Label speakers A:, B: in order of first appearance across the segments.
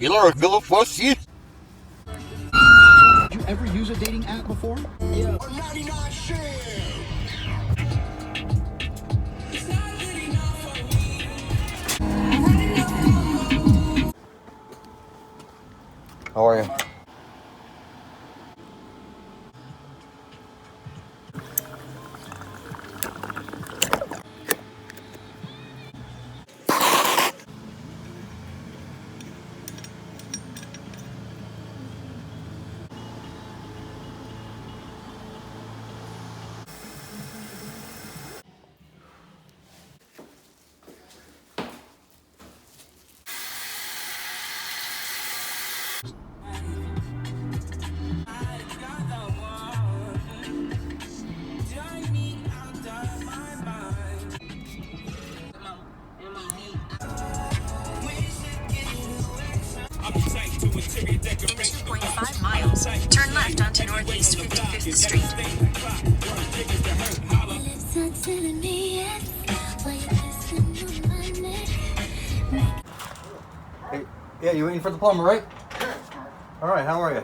A: You're a little fussy.
B: Did you ever use a dating app before?
A: Yeah. 99 cents. How are you?
C: In 2.5 miles, turn left onto Northeast 55th Street.
A: Hey, yeah, you waiting for the plumber, right? All right, how are you?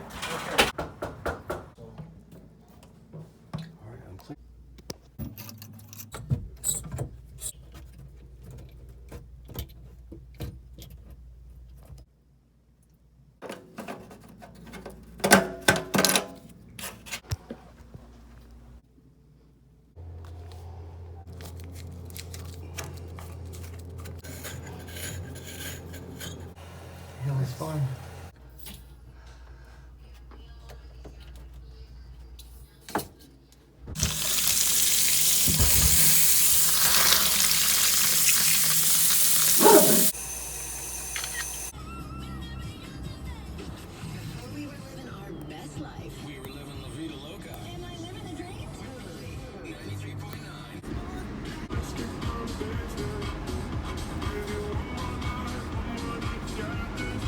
A: Yeah, it's fine.
D: We were living our best life.
E: We were living La Vida Loca.
D: Am I living the dream?
E: 93.9.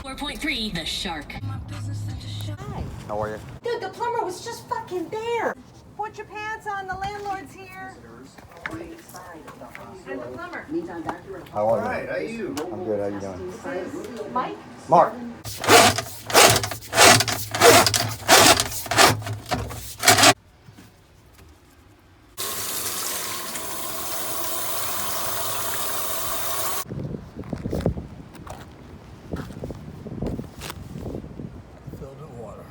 C: 4.3, The Shark.
A: How are you?
F: Dude, the plumber was just fucking there. Put your pants on, the landlord's here. And the plumber.
A: How are you?
G: Hi, how are you?
A: I'm good. How you doing?
F: This is Mike.
A: Mark. Filled with water.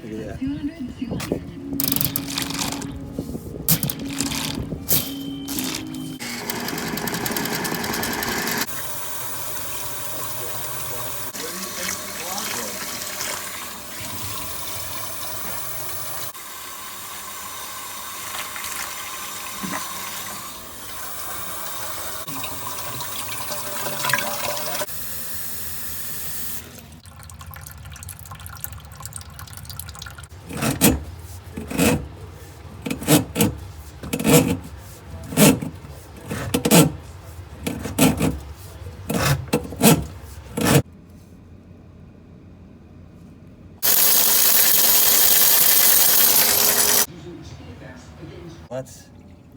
A: Look at that.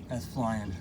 A: That's flying.